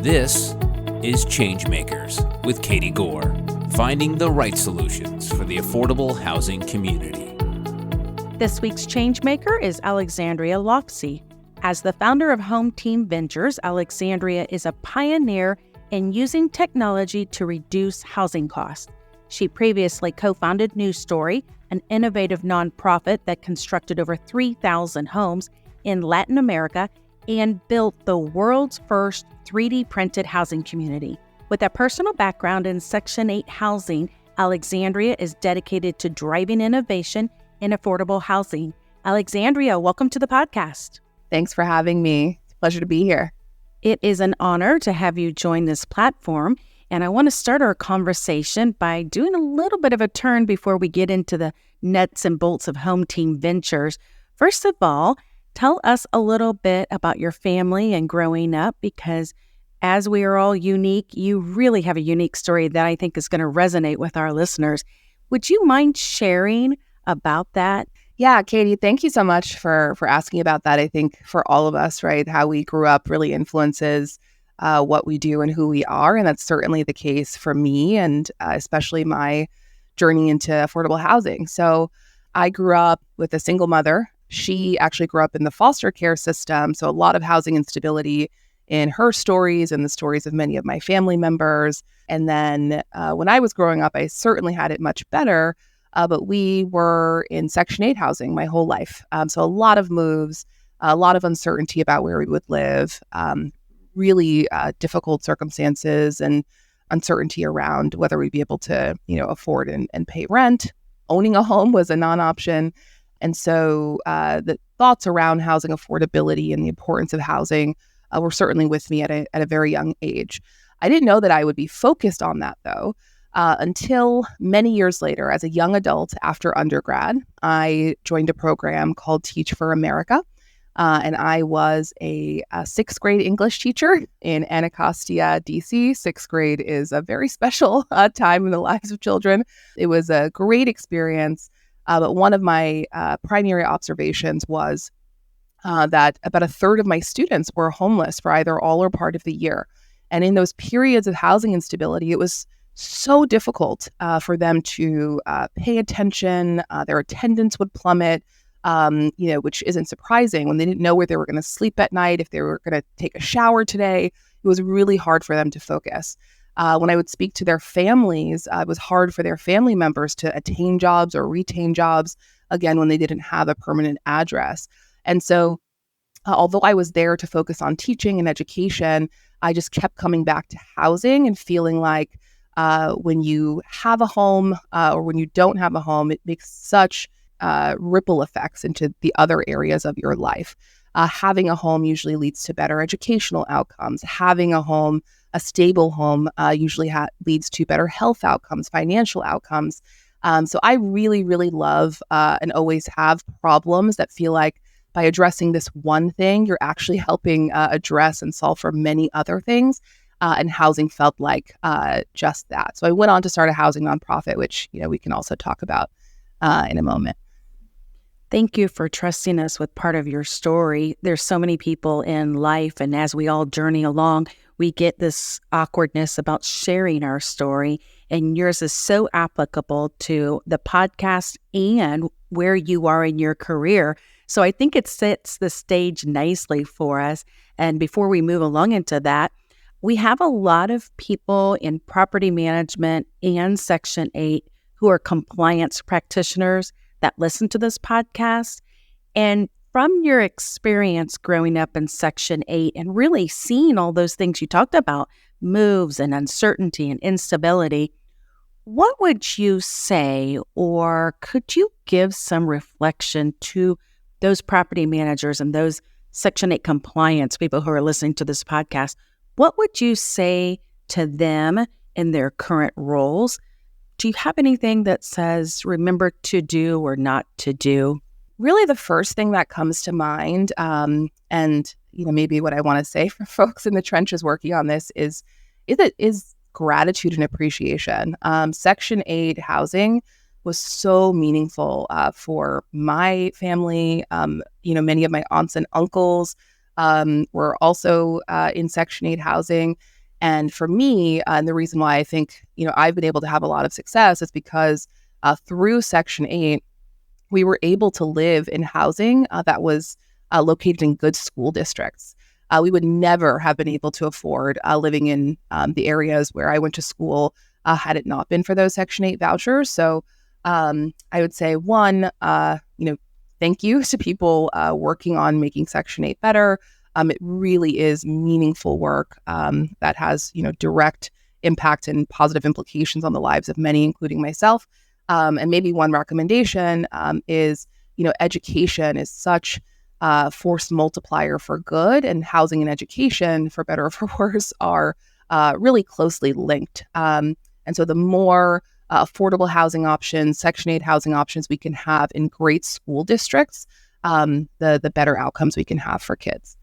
This is ChangeMakers with Katie Gore, finding the right solutions for the affordable housing community. This week's ChangeMaker is Alexandria Lafci. As the founder of Hometeam Ventures, Alexandria is a pioneer in using technology to reduce housing costs. She previously co-founded New Story, an innovative nonprofit that constructed over 3,000 homes in Latin America and built the world's first 3D printed housing community. With a personal background in Section 8 housing, Alexandria is dedicated to driving innovation in affordable housing. Alexandria, welcome to the podcast. Thanks for having me. It's a pleasure to be here. It is an honor to have you join this platform, and I want to start our conversation by doing a little bit of a turn before we get into the nuts and bolts of Hometeam Ventures. First of all, tell us a little bit about your family and growing up, because as we are all unique, you really have a unique story that I think is going to resonate with our listeners. Would you mind sharing about that? Yeah, Katie, thank you so much for asking about that. I think for all of us, right, how we grew up really influences what we do and who we are. And that's certainly the case for me and especially my journey into affordable housing. So I grew up with a single mother. She actually grew up in the foster care system. So a lot of housing instability in her stories and the stories of many of my family members. And then when I was growing up, I certainly had it much better. But we were in Section 8 housing my whole life. So a lot of moves, a lot of uncertainty about where we would live, really difficult circumstances and uncertainty around whether we'd be able to, afford and pay rent. Owning a home was a non-option. And so the thoughts around housing affordability and the importance of housing were certainly with me at a very young age. I didn't know that I would be focused on that, though, until many years later. As a young adult after undergrad, I joined a program called Teach for America. And I was a sixth grade English teacher in Anacostia, DC. Sixth grade is a very special time in the lives of children. It was a great experience. But one of my primary observations was that about a third of my students were homeless for either all or part of the year. And in those periods of housing instability, it was so difficult for them to pay attention. Their attendance would plummet, which isn't surprising when they didn't know where they were going to sleep at night, if they were going to take a shower today. It was really hard for them to focus. When I would speak to their families, it was hard for their family members to attain jobs or retain jobs, again, when they didn't have a permanent address. And so although I was there to focus on teaching and education, I just kept coming back to housing and feeling like when you have a home or when you don't have a home, it makes such ripple effects into the other areas of your life. Having a home usually leads to better educational outcomes. Having a home, a stable home, usually leads to better health outcomes, financial outcomes. So I really, really love and always have problems that feel like by addressing this one thing, you're actually helping address and solve for many other things. And housing felt like just that. So I went on to start a housing nonprofit, which we can also talk about in a moment. Thank you for trusting us with part of your story. There's so many people in life, and as we all journey along, we get this awkwardness about sharing our story, and yours is so applicable to the podcast and where you are in your career. So I think it sets the stage nicely for us. And before we move along into that, we have a lot of people in property management and Section 8 who are compliance practitioners that listen to this podcast. And from your experience growing up in Section 8 and really seeing all those things you talked about, moves and uncertainty and instability, what would you say, or could you give some reflection to those property managers and those Section 8 compliance people who are listening to this podcast? What would you say to them in their current roles? Do you have anything that says, remember to do or not to do? Really, the first thing that comes to mind, and maybe what I want to say for folks in the trenches working on this is gratitude and appreciation. Section 8 housing was so meaningful for my family. Many of my aunts and uncles were also in Section 8 housing. And for me, and the reason why I think, I've been able to have a lot of success is because through Section 8, we were able to live in housing that was located in good school districts. We would never have been able to afford living in the areas where I went to school had it not been for those Section 8 vouchers. So I would say, one, thank you to people working on making Section 8 better. It really is meaningful work that has, direct impact and positive implications on the lives of many, including myself. And maybe one recommendation is, education is such a force multiplier for good, and housing and education, for better or for worse, are really closely linked. And so the more affordable housing options, Section 8 housing options we can have in great school districts, the better outcomes we can have for kids.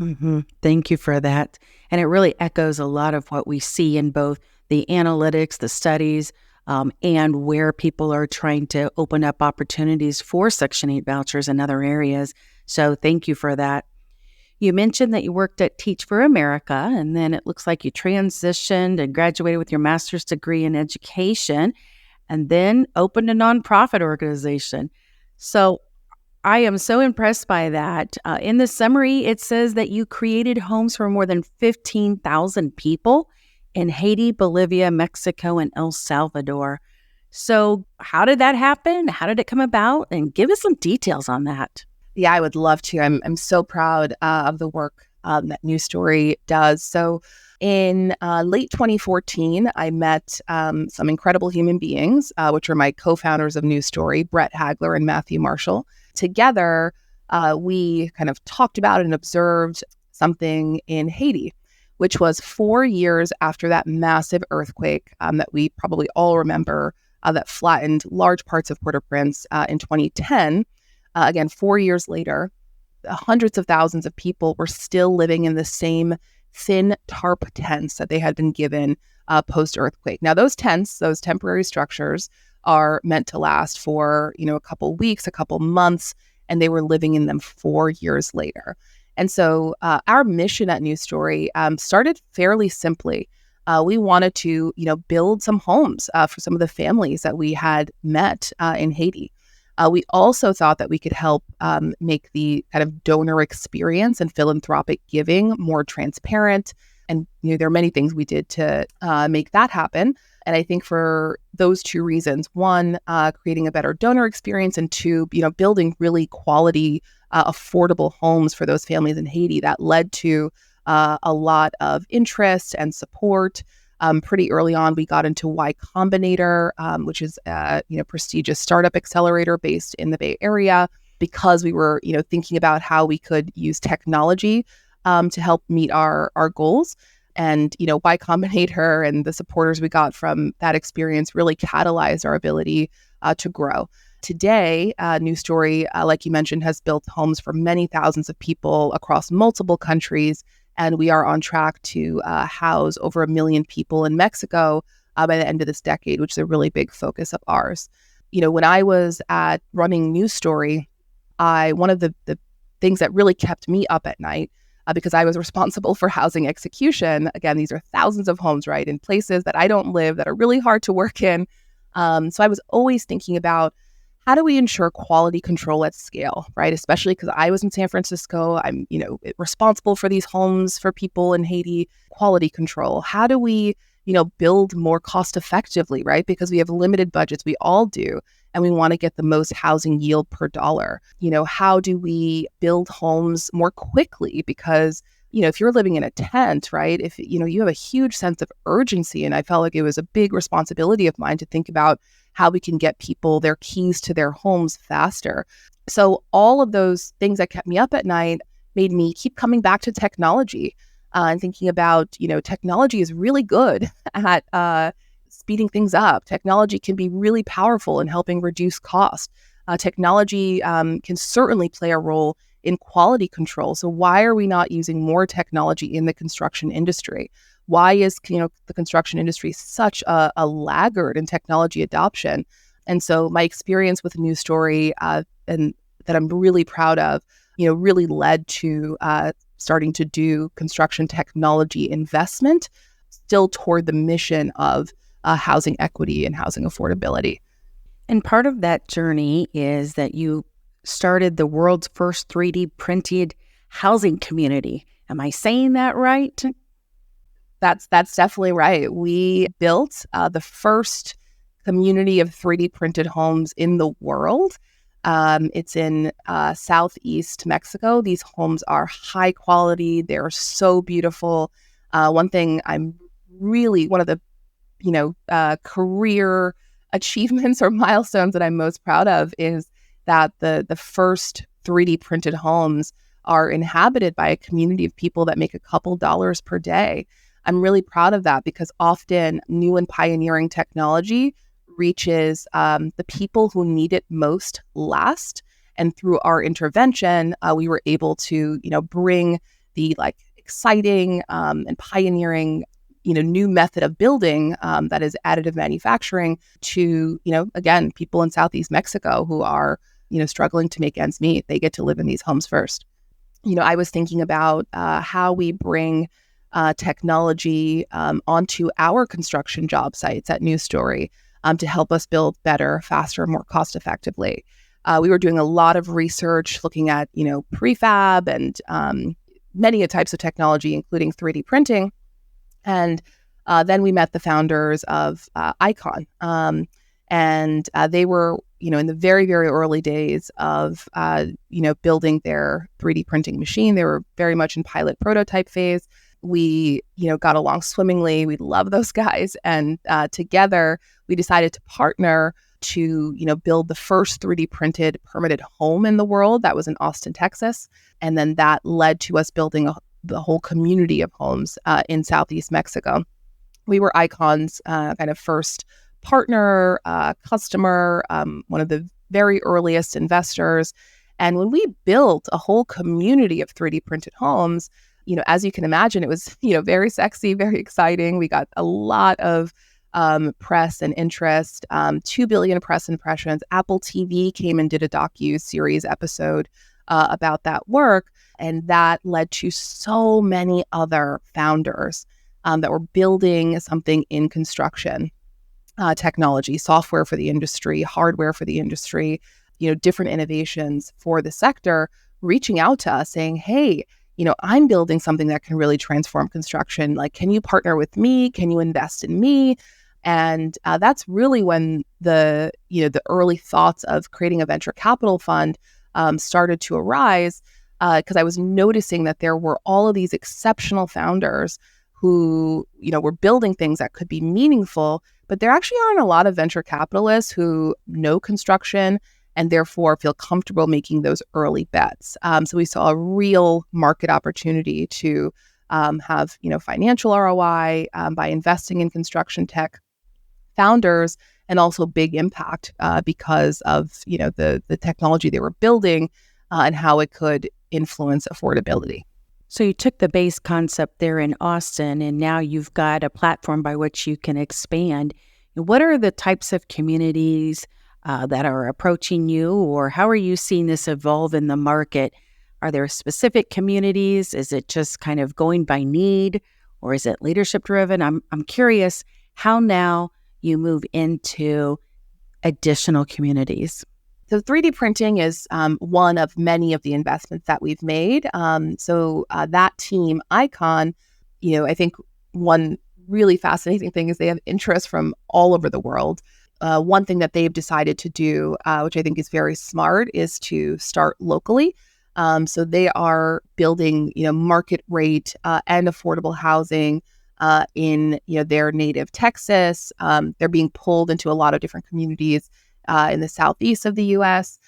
Mm-hmm. Thank you for that. And it really echoes a lot of what we see in both the analytics, the studies, and where people are trying to open up opportunities for Section 8 vouchers in other areas. So thank you for that. You mentioned that you worked at Teach for America, and then it looks like you transitioned and graduated with your master's degree in education, and then opened a nonprofit organization. So I am so impressed by that. In the summary, it says that you created homes for more than 15,000 people in Haiti, Bolivia, Mexico, and El Salvador. So how did that happen? How did it come about? And give us some details on that. Yeah, I would love to. I'm so proud of the work that News Story does. So in late 2014, I met some incredible human beings, which are my co-founders of News Story, Brett Hagler and Matthew Marshall. Together, we kind of talked about and observed something in Haiti, which was 4 years after that massive earthquake that we probably all remember that flattened large parts of Port-au-Prince in 2010. Again, 4 years later, hundreds of thousands of people were still living in the same thin tarp tents that they had been given post-earthquake. Now, those tents, those temporary structures, are meant to last for, a couple weeks, a couple months, and they were living in them 4 years later. And so our mission at News Story started fairly simply. We wanted to, build some homes for some of the families that we had met in Haiti. We also thought that we could help make the kind of donor experience and philanthropic giving more transparent. And there are many things we did to make that happen. And I think for those two reasons, one, creating a better donor experience, and two, building really quality, affordable homes for those families in Haiti, that led to a lot of interest and support. Pretty early on, we got into Y Combinator, which is a prestigious startup accelerator based in the Bay Area, because we were thinking about how we could use technology to help meet our goals. And Y Combinator and the supporters we got from that experience really catalyzed our ability to grow. Today, News Story, like you mentioned, has built homes for many thousands of people across multiple countries. And we are on track to house over 1 million people in Mexico by the end of this decade, which is a really big focus of ours. When I was at running News Story, one of the things that really kept me up at night, because I was responsible for housing execution. Again, these are thousands of homes, right, in places that I don't live, that are really hard to work in. So I was always thinking about, how do we ensure quality control at scale, right? Especially because I was in San Francisco. I'm, responsible for these homes for people in Haiti. Quality control. How do we, build more cost effectively, right? Because we have limited budgets. We all do. And we want to get the most housing yield per dollar. How do we build homes more quickly? Because, if you're living in a tent, right, if, you have a huge sense of urgency. And I felt like it was a big responsibility of mine to think about how we can get people their keys to their homes faster. So all of those things that kept me up at night made me keep coming back to technology and thinking about, technology is really good at speeding things up. Technology can be really powerful in helping reduce cost. Technology can certainly play a role in quality control. So why are we not using more technology in the construction industry? Why is the construction industry such a laggard in technology adoption? And so my experience with News Story and that I'm really proud of, really led to starting to do construction technology investment, still toward the mission of housing equity and housing affordability. And part of that journey is that you started the world's first 3D printed housing community. Am I saying that right? That's definitely right. We built the first community of 3D printed homes in the world. It's in Southeast Mexico. These homes are high quality. They're so beautiful. One of the career achievements or milestones that I'm most proud of is that the first 3D printed homes are inhabited by a community of people that make a couple dollars per day. I'm really proud of that because often new and pioneering technology reaches the people who need it most last. And through our intervention, we were able to, bring the exciting and pioneering, new method of building that is additive manufacturing to, again, people in Southeast Mexico who are, struggling to make ends meet. They get to live in these homes first. I was thinking about how we bring technology onto our construction job sites at News Story to help us build better, faster, more cost effectively. We were doing a lot of research looking at, prefab and many types of technology, including 3D printing. And then we met the founders of Icon. And they were, in the very, very early days of, building their 3D printing machine. They were very much in pilot prototype phase. We, got along swimmingly. We love those guys. And together, we decided to partner to, build the first 3D printed permitted home in the world. That was in Austin, Texas. And then that led to us building the whole community of homes in Southeast Mexico. We were Icon's kind of first partner, customer, one of the very earliest investors. And when we built a whole community of 3D printed homes, as you can imagine, it was, very sexy, very exciting. We got a lot of press and interest, 2 billion press impressions. Apple TV came and did a docu-series episode about that work. And that led to so many other founders that were building something in construction technology, software for the industry, hardware for the industry, different innovations for the sector, reaching out to us saying, hey, I'm building something that can really transform construction. Can you partner with me? Can you invest in me? And that's really when the early thoughts of creating a venture capital fund started to arise, because I was noticing that there were all of these exceptional founders who, were building things that could be meaningful, but there actually aren't a lot of venture capitalists who know construction and therefore feel comfortable making those early bets. So we saw a real market opportunity to have, financial ROI by investing in construction tech founders, and also big impact because of, the technology they were building and how it could influence affordability. So you took the base concept there in Austin, and now you've got a platform by which you can expand. What are the types of communities that are approaching you, or how are you seeing this evolve in the market? Are there specific communities? Is it just kind of going by need, or is it leadership driven? I'm curious how now you move into additional communities. So 3D printing is one of many of the investments that we've made. So that team, Icon, I think one really fascinating thing is they have interest from all over the world. One thing that they've decided to do, which I think is very smart, is to start locally. So they are building, market rate and affordable housing in, their native Texas. They're being pulled into a lot of different communities in the southeast of the U.S.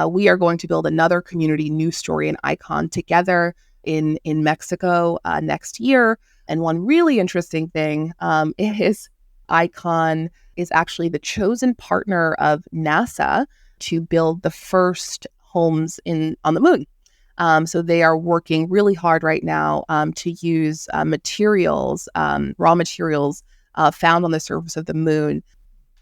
We are going to build another community, News Story and Icon, together in Mexico next year. And one really interesting thing is Icon is actually the chosen partner of NASA to build the first homes on the moon. So they are working really hard right now to use raw materials found on the surface of the moon.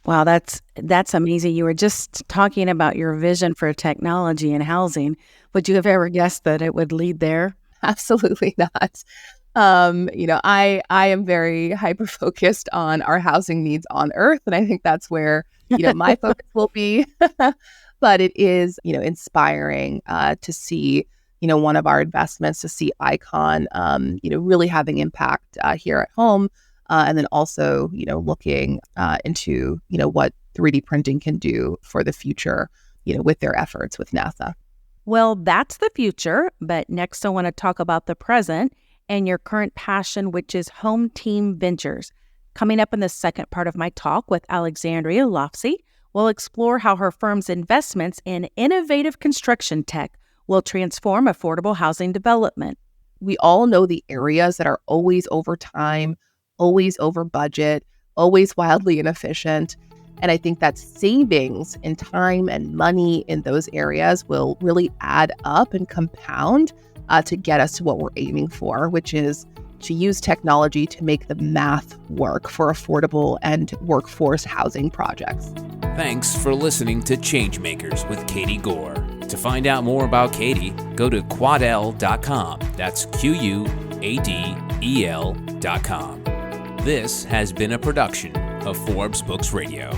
Wow, that's amazing. You were just talking about your vision for technology and housing. Would you have ever guessed that it would lead there? Absolutely not. I am very hyper focused on our housing needs on Earth, and I think that's where my focus will be. But it is inspiring to see one of our investments, to see Icon really having impact here at home, and then also looking into what 3D printing can do for the future with their efforts with NASA. Well, that's the future, but next I want to talk about the present and your current passion, which is Hometeam Ventures. Coming up in the second part of my talk with Alexandria Lafci, we'll explore how her firm's investments in innovative construction tech will transform affordable housing development. We all know the areas that are always over time, always over budget, always wildly inefficient. And I think that savings in time and money in those areas will really add up and compound to get us to what we're aiming for, which is to use technology to make the math work for affordable and workforce housing projects. Thanks for listening to Changemakers with Katie Gore. To find out more about Katie, go to quadel.com. That's QUADEL.com. This has been a production of Forbes Books Radio.